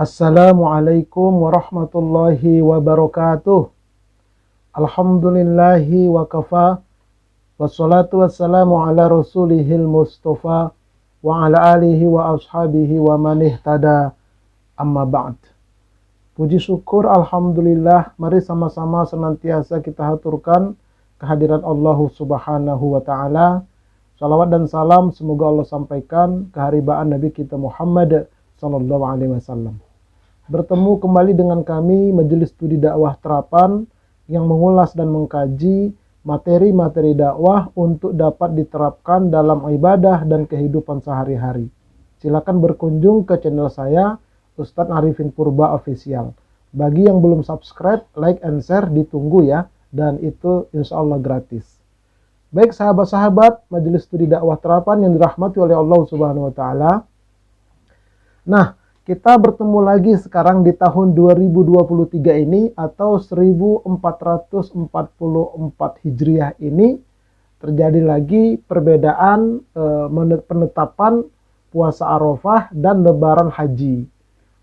Assalamualaikum warahmatullahi wabarakatuh. Alhamdulillahi wa kafa. Wassalatu wassalamu ala rasulihil mustafa wa ala alihi wa ashabihi wa man ihtada, amma ba'd. Puji syukur alhamdulillah, mari sama-sama senantiasa kita haturkan kehadiran Allah Subhanahu wa taala. Salawat dan salam semoga Allah sampaikan keharibaan Nabi kita Muhammad sallallahu alaihi wasallam. Bertemu kembali dengan kami Majelis Studi Dakwah Terapan yang mengulas dan mengkaji materi-materi dakwah untuk dapat diterapkan dalam ibadah dan kehidupan sehari-hari. Silakan berkunjung ke channel saya, Ustadz Arifin Purba Official. Bagi yang belum subscribe, like and share ditunggu ya, dan itu insya Allah gratis. Baik sahabat-sahabat Majelis Studi Dakwah Terapan yang dirahmati oleh Allah Subhanahu wa taala. Nah, kita bertemu lagi sekarang di tahun 2023 ini atau 1444 Hijriah ini terjadi lagi perbedaan penetapan puasa Arafah dan lebaran haji.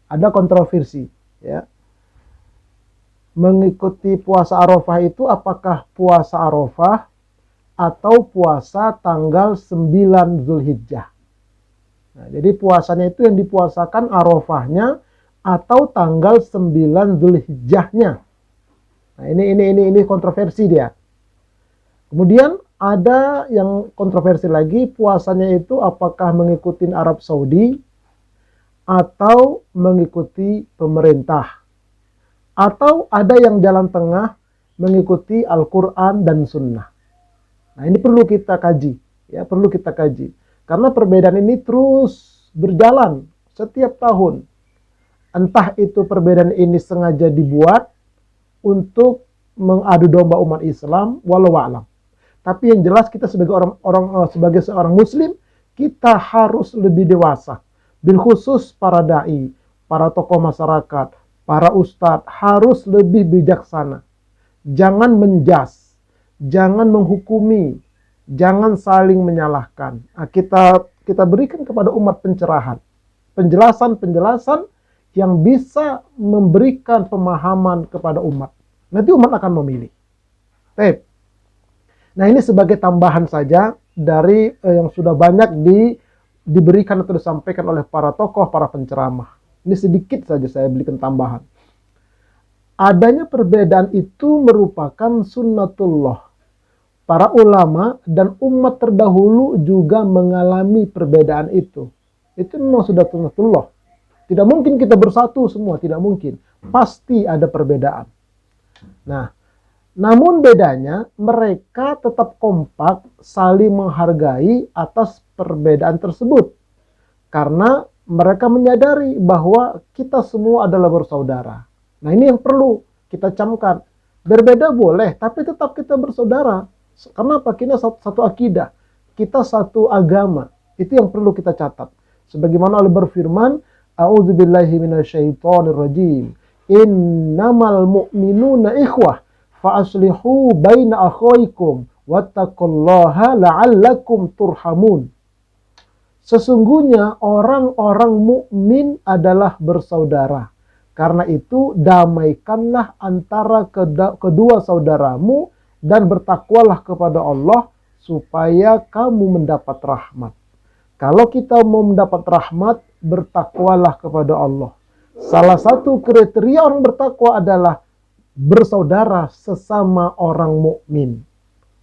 Ada kontroversi ya. Mengikuti puasa Arafah itu apakah puasa Arafah atau puasa tanggal 9 Zulhijjah. Nah, jadi puasanya itu yang dipuasakan Arafahnya atau tanggal 9 Zulhijjahnya. Nah, ini kontroversi dia. Kemudian ada yang kontroversi lagi, puasanya itu apakah mengikuti Arab Saudi atau mengikuti pemerintah. Atau ada yang jalan tengah mengikuti Al-Qur'an dan Sunnah. Nah, ini perlu kita kaji, ya, perlu kita kaji. Karena perbedaan ini terus berjalan setiap tahun. Entah itu perbedaan ini sengaja dibuat untuk mengadu domba umat Islam, walau a'lam. Tapi yang jelas kita sebagai sebagai seorang muslim, kita harus lebih dewasa. Bil khusus para dai, para tokoh masyarakat, para ustadz harus lebih bijaksana. Jangan menjas, jangan menghukumi, jangan saling menyalahkan. Nah, kita berikan kepada umat pencerahan, penjelasan-penjelasan yang bisa memberikan pemahaman kepada umat. Nanti umat akan memilih. Nah, ini sebagai tambahan saja dari yang sudah banyak diberikan atau disampaikan oleh para tokoh, para penceramah. Ini sedikit saja saya berikan tambahan. Adanya perbedaan itu merupakan sunnatullah. Para ulama dan umat terdahulu juga mengalami perbedaan itu. Itu memang sudah sunnatullah. Tidak mungkin kita bersatu semua, tidak mungkin. Pasti ada perbedaan. Nah, namun bedanya mereka tetap kompak saling menghargai atas perbedaan tersebut. Karena mereka menyadari bahwa kita semua adalah bersaudara. Nah, ini yang perlu kita camkan. Berbeda boleh, tapi tetap kita bersaudara. Kenapa? Kita satu akidah, kita satu agama. Itu yang perlu kita catat. Sebagaimana Allah berfirman, A'udzubillahi minasyaitonirrajim. Innamal mu'minuna ikhwah fa'aslihu baina akhawaykum wattaqullaha la'allakum turhamun. Sesungguhnya orang-orang mukmin adalah bersaudara. Karena itu damaikanlah antara kedua saudaramu dan bertakwalah kepada Allah supaya kamu mendapat rahmat. Kalau kita mau mendapat rahmat, bertakwalah kepada Allah. Salah satu kriteria orang bertakwa adalah bersaudara sesama orang mukmin.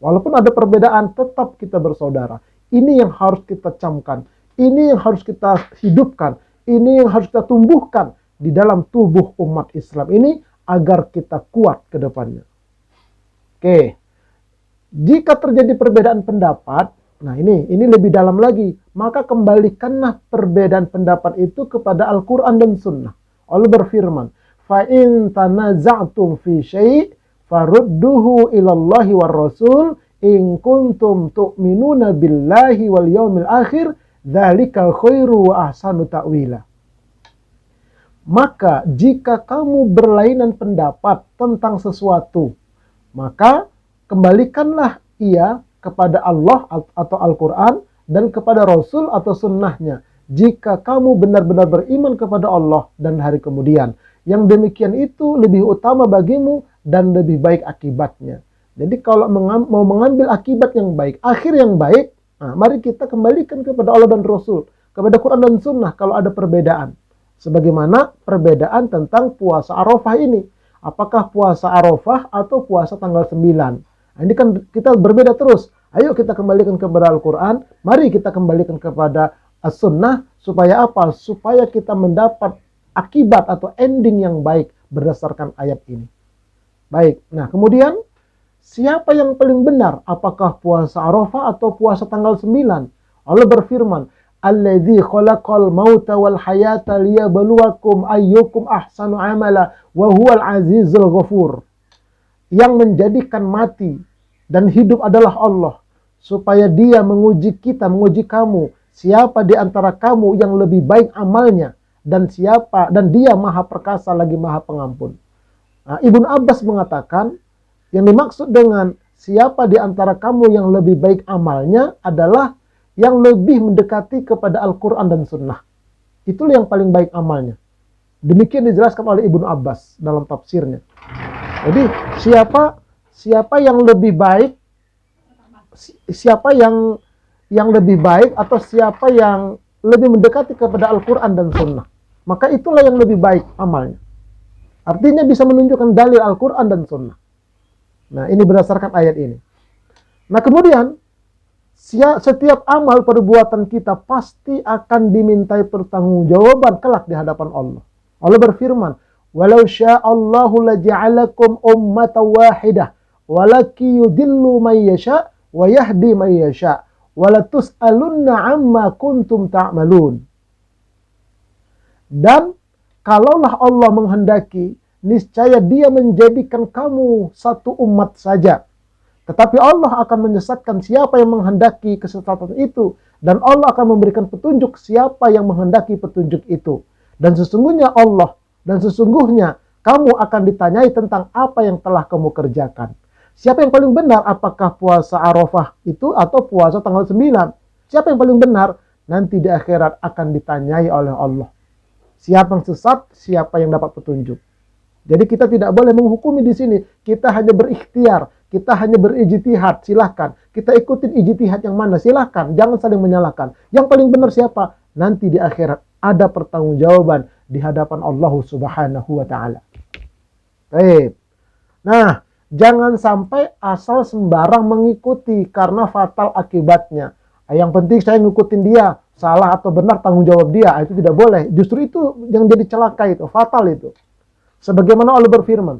Walaupun ada perbedaan, tetap kita bersaudara. Ini yang harus kita camkan. Ini yang harus kita hidupkan. Ini yang harus kita tumbuhkan di dalam tubuh umat Islam ini agar kita kuat ke depannya. Oke, jika terjadi perbedaan pendapat, nah ini lebih dalam lagi, maka kembalikanlah perbedaan pendapat itu kepada Al-Quran dan Sunnah. Allah berfirman, فَإِن تَنَزَعْتُمْ فِي شَيْءٍ فَرُدُّهُ إِلَى اللَّهِ وَالرَّسُولِ إِن كُنتُمْ تُؤْمِنُونَ بِاللَّهِ وَالْيَوْمِ الْآخِرِ ذَلِكَ خَيْرُ وَأَحْسَنُ تَأْوِيلًا. Maka jika kamu berlainan pendapat tentang sesuatu, maka kembalikanlah ia kepada Allah atau Al-Quran dan kepada Rasul atau sunnahnya. jika kamu benar-benar beriman kepada Allah dan hari kemudian. Yang demikian itu lebih utama bagimu dan lebih baik akibatnya. Jadi kalau mau mengambil akibat yang baik, akhir yang baik, nah, mari kita kembalikan kepada Allah dan Rasul, kepada Quran dan Sunnah kalau ada perbedaan. Sebagaimana perbedaan tentang puasa Arafah ini. Apakah puasa Arafah atau puasa tanggal 9? Nah, ini kan kita berbeda terus. Ayo kita kembalikan kepada Al-Quran. Mari kita kembalikan kepada As-Sunnah. Supaya apa? Supaya kita mendapat akibat atau ending yang baik berdasarkan ayat ini. Baik. Nah, kemudian siapa yang paling benar? Apakah puasa Arafah atau puasa tanggal 9? Allah berfirman, "Alladzi khalaqal mauta wal hayata liyabluwakum ayyukum ahsanu amala wa huwal azizul ghafur." Yang menjadikan mati dan hidup adalah Allah, supaya Dia menguji kita, menguji kamu, siapa di antara kamu yang lebih baik amalnya, dan Dia Maha Perkasa lagi Maha Pengampun. Nah, Ibnu Abbas mengatakan, yang dimaksud dengan siapa di antara kamu yang lebih baik amalnya adalah yang lebih mendekati kepada Al-Quran dan Sunnah. Itulah yang paling baik amalnya. Demikian dijelaskan oleh Ibnu Abbas dalam tafsirnya. Jadi siapa yang lebih baik, siapa yang lebih baik atau siapa yang lebih mendekati kepada Al-Quran dan Sunnah, maka itulah yang lebih baik amalnya. Artinya bisa menunjukkan dalil Al-Quran dan Sunnah. Nah, ini berdasarkan ayat ini. Nah, kemudian setiap amal perbuatan kita pasti akan dimintai pertanggungjawaban kelak di hadapan Allah. Allah berfirman, "Walau sya'allahu laja'alakum ummatan wahidah, walaki yudillu may yasha' wa yahdi may yasha' wa la tus'alunna 'amma kuntum ta'malun." Dan kalaulah Allah menghendaki, niscaya Dia menjadikan kamu satu umat saja. Tetapi Allah akan menyesatkan siapa yang menghendaki kesesatan itu. Dan Allah akan memberikan petunjuk siapa yang menghendaki petunjuk itu. Dan sesungguhnya kamu akan ditanyai tentang apa yang telah kamu kerjakan. Siapa yang paling benar? Apakah puasa Arafah itu atau puasa tanggal 9? Siapa yang paling benar? Nanti di akhirat akan ditanyai oleh Allah. Siapa yang sesat, siapa yang dapat petunjuk. Jadi kita tidak boleh menghukumi di sini. Kita hanya berikhtiar, kita hanya berijtihad, silahkan. Kita ikutin ijtihad yang mana, silahkan. Jangan saling menyalahkan. Yang paling benar siapa? Nanti di akhirat ada pertanggungjawaban di hadapan Allah Subhanahu wa taala. Baik. Nah, jangan sampai asal sembarang mengikuti karena fatal akibatnya. Yang penting saya ngikutin dia, salah atau benar tanggung jawab dia. Itu tidak boleh. Justru itu yang jadi celaka itu, fatal itu. Sebagaimana Allah berfirman,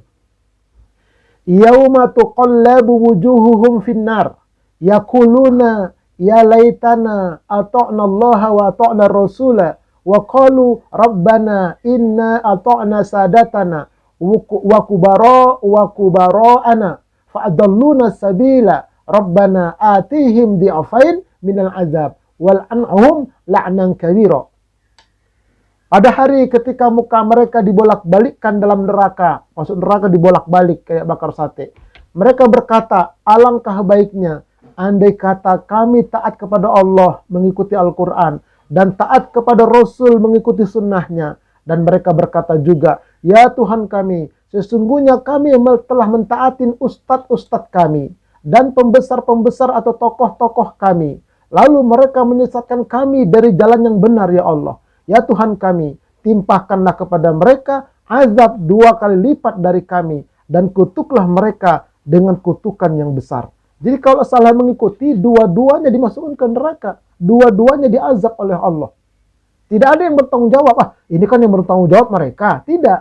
"Yauma tuqallabu wujuhuhum finnar, yaquluna ya laitana ata'na Allah wa ata'na Rasula wa qalu rabbana inna ata'na sadatana wa kubara'ana fa'adalluna sabila rabbana atihim di'afain minal azab wal an'ahum la'nan kabira." Pada hari ketika muka mereka dibolak-balikkan dalam neraka, masuk neraka dibolak-balik kayak bakar sate. Mereka berkata, alangkah baiknya andai kata kami taat kepada Allah mengikuti Al-Quran dan taat kepada Rasul mengikuti sunnahnya. Dan mereka berkata juga, ya Tuhan kami, sesungguhnya kami telah mentaatin ustadz-ustadz kami dan pembesar-pembesar atau tokoh-tokoh kami. Lalu mereka menyesatkan kami dari jalan yang benar ya Allah. Ya Tuhan kami, timpahkanlah kepada mereka azab 2 kali lipat dari kami dan kutuklah mereka dengan kutukan yang besar. Jadi kalau salah mengikuti, dua-duanya dimasukkan ke neraka. Dua-duanya diazab oleh Allah. Tidak ada yang bertanggung jawab. Ini kan yang bertanggung jawab mereka. Tidak.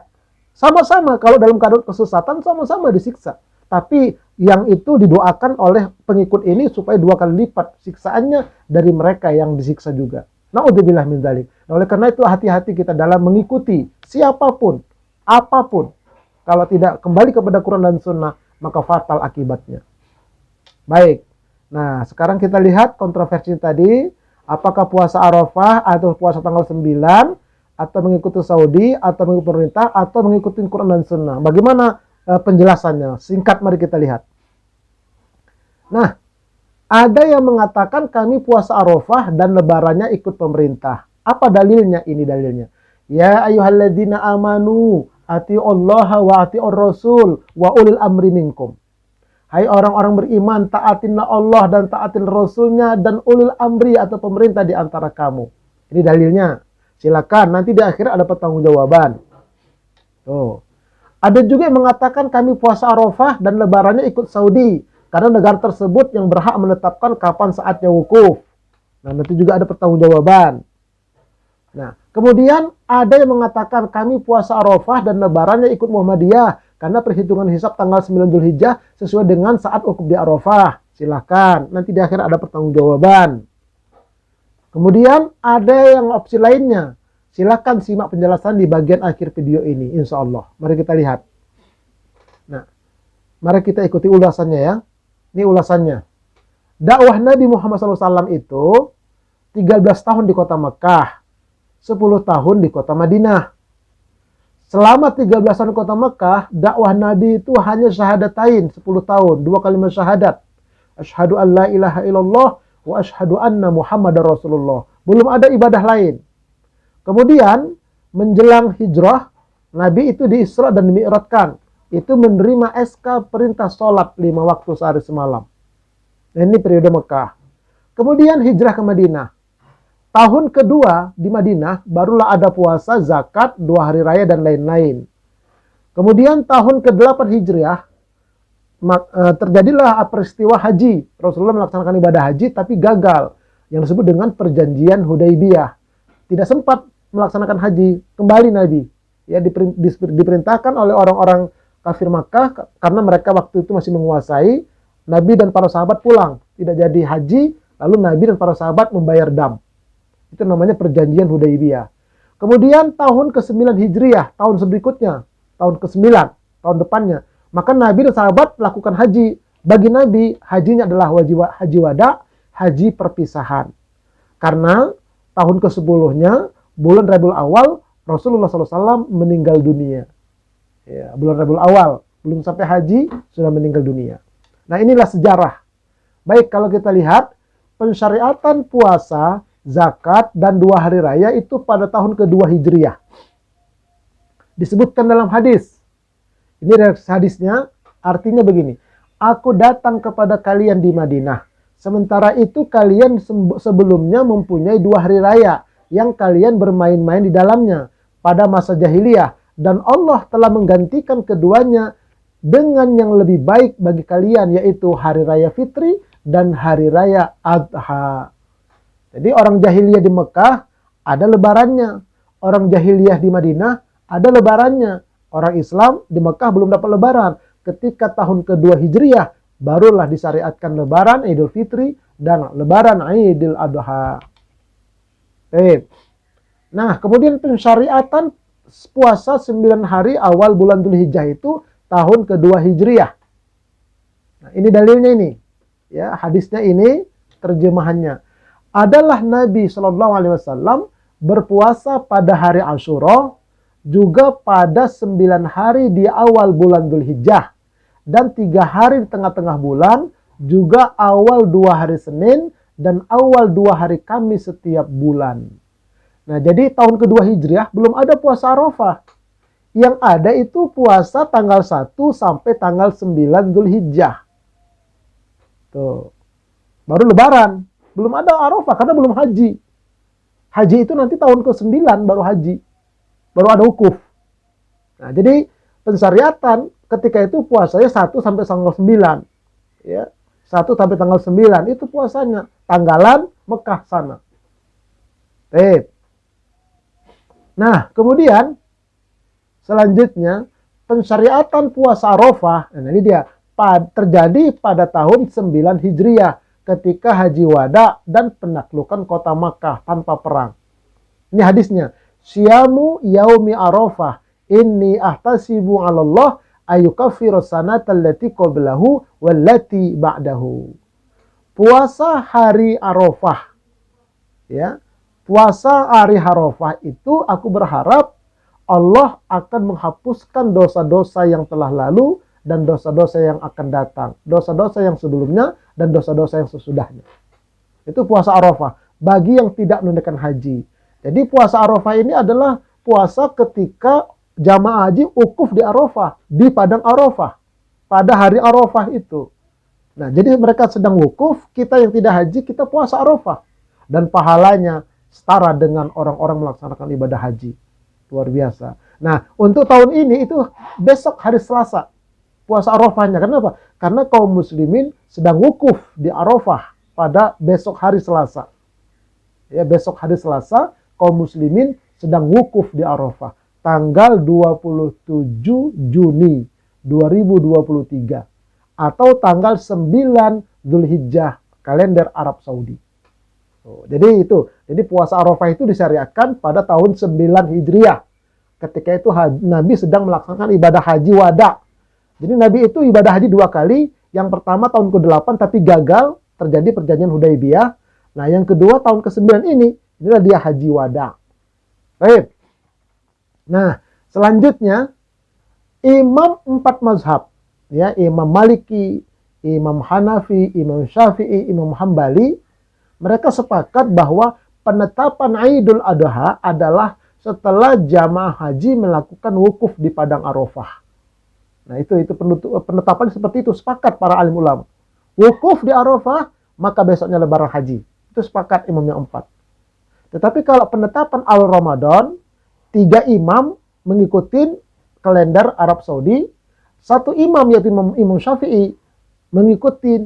Sama-sama kalau dalam keadaan kesesatan sama-sama disiksa. Tapi yang itu didoakan oleh pengikut ini supaya 2 kali lipat siksaannya dari mereka yang disiksa juga. Na'udzubillah min dzalik. Nah, oleh karena itu hati-hati kita dalam mengikuti siapapun, apapun. Kalau tidak kembali kepada Quran dan Sunnah, maka fatal akibatnya. Baik. Nah, sekarang kita lihat kontroversi tadi. Apakah puasa Arafah atau puasa tanggal 9, atau mengikuti Saudi, atau mengikuti pemerintah, atau mengikuti Quran dan Sunnah. Bagaimana penjelasannya? Singkat mari kita lihat. Nah, ada yang mengatakan kami puasa Arafah dan lebarannya ikut pemerintah. Apa dalilnya? Ini dalilnya. Ya ayyuhalladzina amanu atiullaha wa atiur rasul wa ulil amri minkum. Hai orang-orang beriman, taatinlah Allah dan taatin Rasulnya dan ulil amri atau pemerintah di antara kamu. Ini dalilnya. Silakan, nanti di akhir ada pertanggungjawaban. Tuh. Ada juga yang mengatakan kami puasa Arafah dan lebarannya ikut Saudi. Karena negara tersebut yang berhak menetapkan kapan saatnya wukuf. Nah, nanti juga ada pertanggungjawaban. Nah, kemudian ada yang mengatakan kami puasa Arafah dan lebarannya ikut Muhammadiyah. Karena perhitungan hisab tanggal 9 Dzulhijjah sesuai dengan saat wukuf di Arafah. Silahkan, nanti di akhir ada pertanggungjawaban. Kemudian ada yang opsi lainnya. Silahkan simak penjelasan di bagian akhir video ini, insya Allah. Mari kita lihat. Nah, mari kita ikuti ulasannya ya. Ini ulasannya. Dakwah Nabi Muhammad SAW itu 13 tahun di kota Mekah, 10 tahun di kota Madinah. Selama 13 tahun di kota Mekah, dakwah Nabi itu hanya syahadatain 10 tahun, 2 kalimat syahadat. Asyhadu an la ilaha illallah wa asyhadu anna Muhammadar Rasulullah. Belum ada ibadah lain. Kemudian menjelang hijrah, Nabi itu diisra dan dimi'rajkan. Itu menerima SK perintah sholat 5 waktu sehari semalam. Nah, ini periode Mekah. Kemudian hijrah ke Madinah. Tahun kedua di Madinah barulah ada puasa, zakat, 2 hari raya dan lain-lain. Kemudian tahun ke-8 Hijriah terjadilah peristiwa haji. Rasulullah melaksanakan ibadah haji tapi gagal, yang disebut dengan perjanjian Hudaybiyah. Tidak sempat melaksanakan haji, kembali Nabi. Ya, diperintahkan oleh orang-orang kafir Makkah karena mereka waktu itu masih menguasai. Nabi dan para sahabat pulang, tidak jadi haji, lalu Nabi dan para sahabat membayar dam. Itu namanya perjanjian Hudaybiyah. Kemudian tahun ke-9 Hijriah, tahun berikutnya, tahun ke-9, tahun depannya, maka Nabi dan sahabat melakukan haji. Bagi Nabi, hajinya adalah haji wada, haji perpisahan. Karena tahun ke-10-nya, bulan Rabiul Awal, Rasulullah SAW meninggal dunia. Ya, bulan Rabiul Awal, belum sampai haji, sudah meninggal dunia. Nah, inilah sejarah. Baik, kalau kita lihat, pensyariatan puasa, zakat, dan 2 hari raya itu pada tahun kedua Hijriah. Disebutkan dalam hadis. Ini hadisnya, artinya begini. Aku datang kepada kalian di Madinah. Sementara itu kalian sebelumnya mempunyai 2 hari raya yang kalian bermain-main di dalamnya pada masa jahiliyah. Dan Allah telah menggantikan keduanya dengan yang lebih baik bagi kalian, yaitu hari raya fitri dan hari raya adha. Jadi orang jahiliyah di Mekah ada lebarannya. Orang jahiliyah di Madinah ada lebarannya. Orang Islam di Mekah belum dapat lebaran. Ketika tahun kedua Hijriah, barulah disyariatkan lebaran Idul Fitri dan lebaran Idul Adha. Nah, kemudian pensyariatan puasa 9 hari awal bulan Dzulhijjah itu tahun kedua Hijriah. Nah, ini dalilnya ini. Ya, hadisnya ini, terjemahannya. Adalah Nabi SAW berpuasa pada hari Asyura, juga pada 9 hari di awal bulan Dzulhijjah, dan 3 hari di tengah-tengah bulan, juga awal 2 hari Senin, dan awal 2 hari Kamis setiap bulan. Nah, jadi tahun kedua Hijriah belum ada puasa Arafah. Yang ada itu puasa tanggal 1 sampai tanggal 9 Dzulhijjah. Tuh. Baru lebaran. Belum ada Arafah karena belum haji. Haji itu nanti tahun ke-9 baru haji. Baru ada wukuf. Nah, jadi pensyariatan ketika itu puasanya 1 sampai tanggal 9. Ya, 1 sampai tanggal 9 itu puasanya. Tanggalan Mekah sana. Nah, kemudian selanjutnya pensyariatan puasa Arafah. Nah, ini dia terjadi pada tahun 9 Hijriah. Ketika haji wada dan penaklukan kota Makkah tanpa perang. Ini hadisnya. Syamu yaumi Arafah. Inni ahtasibu 'ala Allah ayukaffiru sanata allati qablahu wallati ba'dahu. Puasa hari Arafah. Ya. Puasa hari Arafah itu aku berharap Allah akan menghapuskan dosa-dosa yang telah lalu dan dosa-dosa yang akan datang. Dosa-dosa yang sebelumnya dan dosa-dosa yang sesudahnya. Itu puasa Arafah. Bagi yang tidak menunaikan haji. Jadi puasa Arafah ini adalah puasa ketika jamaah haji wukuf di Arafah, di padang Arafah, pada hari Arafah itu. Nah, jadi mereka sedang wukuf, kita yang tidak haji, kita puasa Arafah. Dan pahalanya setara dengan orang-orang melaksanakan ibadah haji. Luar biasa. Nah, untuk tahun ini itu besok hari Selasa, puasa Arafahnya. Kenapa? Karena kaum muslimin sedang wukuf di Arafah pada besok hari Selasa. Ya, besok hari Selasa, kaum muslimin sedang wukuf di Arafah. Tanggal 27 Juni 2023. Atau tanggal 9 Zulhijjah kalender Arab Saudi. Jadi itu, jadi puasa Arafah itu disyariatkan pada tahun 9 Hijriah. Ketika itu Nabi sedang melaksanakan ibadah haji wada. Jadi Nabi itu ibadah haji 2 kali. Yang pertama tahun ke-8 tapi gagal, terjadi perjanjian Hudaibiyah. Nah, yang kedua tahun ke-9 inilah dia haji wada. Baik. Nah, selanjutnya imam 4 mazhab, ya, Imam Maliki, Imam Hanafi, Imam Syafi'i, Imam Hambali, mereka sepakat bahwa penetapan Idul Adha adalah setelah jamaah haji melakukan wukuf di padang Arafah. Nah, itu penetapan seperti itu, sepakat para alim ulama. Wukuf di Arafah, maka besoknya lebaran haji. Itu sepakat imam yang 4. Tetapi kalau penetapan al-Ramadan, 3 imam mengikuti kalender Arab Saudi, 1 imam yaitu Imam Syafi'i mengikuti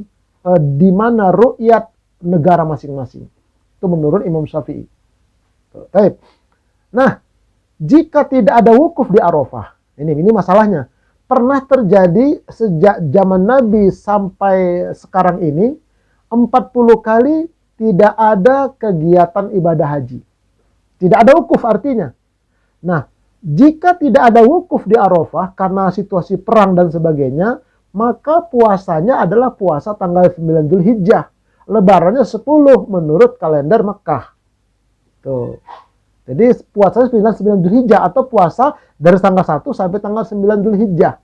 di mana ru'yat negara masing-masing. Itu menurut Imam Syafi'i. Baik. Nah, jika tidak ada wukuf di Arafah, ini masalahnya. Pernah terjadi sejak zaman Nabi sampai sekarang ini, 40 kali tidak ada kegiatan ibadah haji. Tidak ada wukuf artinya. Nah, jika tidak ada wukuf di Arafah karena situasi perang dan sebagainya, maka puasanya adalah puasa tanggal 9 Zulhijjah. Lebarannya 10 menurut kalender Mekah. Tuh. Jadi puasanya 9 Zulhijjah atau puasa dari tanggal 1 sampai tanggal 9 Zulhijjah.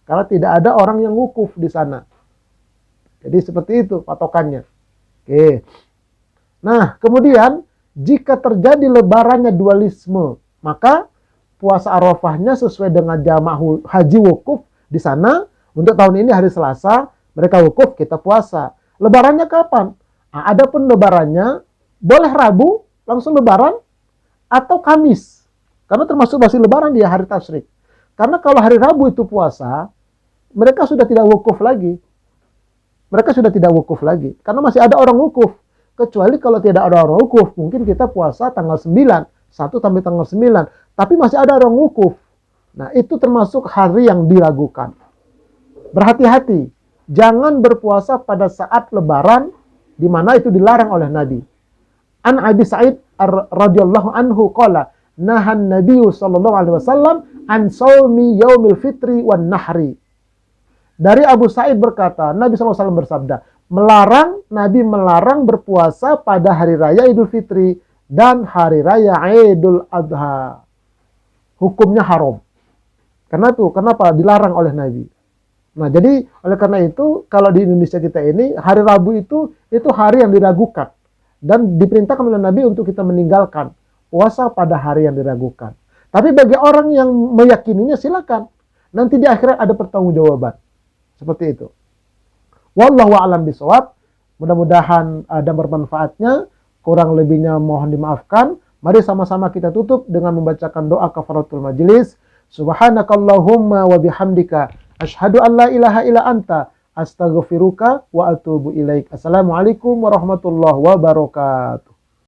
Karena tidak ada orang yang wukuf di sana. Jadi seperti itu patokannya. Oke. Nah, kemudian jika terjadi lebarannya dualisme, maka puasa Arafahnya sesuai dengan jamaah haji wukuf di sana. Untuk tahun ini hari Selasa, mereka wukuf, kita puasa. Lebarannya kapan? Nah, adapun lebarannya boleh Rabu langsung lebaran atau Kamis. Karena termasuk masih lebaran dia hari tasyrik. Karena kalau hari Rabu itu puasa, mereka sudah tidak wukuf lagi. Mereka sudah tidak wukuf lagi. Karena masih ada orang wukuf. Kecuali kalau tidak ada orang wukuf, mungkin kita puasa tanggal 9. 1 sampai tanggal 9. Tapi masih ada orang wukuf. Nah, itu termasuk hari yang diragukan. Berhati-hati. Jangan berpuasa pada saat lebaran, di mana itu dilarang oleh Nabi. An Abi Sa'id radhiyallahu anhu qala, nahan Nabi sallallahu alaihi wasallam an shaumi yaumil fitri wan nahri. Dari Abu Sa'id berkata, Nabi sallallahu alaihi wasallam bersabda, Nabi melarang berpuasa pada hari raya Idul Fitri dan hari raya Idul Adha. Hukumnya haram. Kenapa? Dilarang oleh Nabi. Nah, jadi oleh karena itu, kalau di Indonesia kita ini, hari Rabu itu hari yang diragukan. Dan diperintahkan oleh Nabi untuk kita meninggalkan puasa pada hari yang diragukan. Tapi bagi orang yang meyakininya, silakan. Nanti di akhirat ada pertanggungjawaban. Seperti itu. Wallahu a'lam bishawab. Mudah-mudahan ada bermanfaatnya. Kurang lebihnya mohon dimaafkan. Mari sama-sama kita tutup dengan membacakan doa kafaratul majelis. Subhanakallahumma wa bihamdika asyhadu an la ilaha illa anta astaghfiruka wa atubu ilaik. Assalamualaikum warahmatullahi wabarakatuh.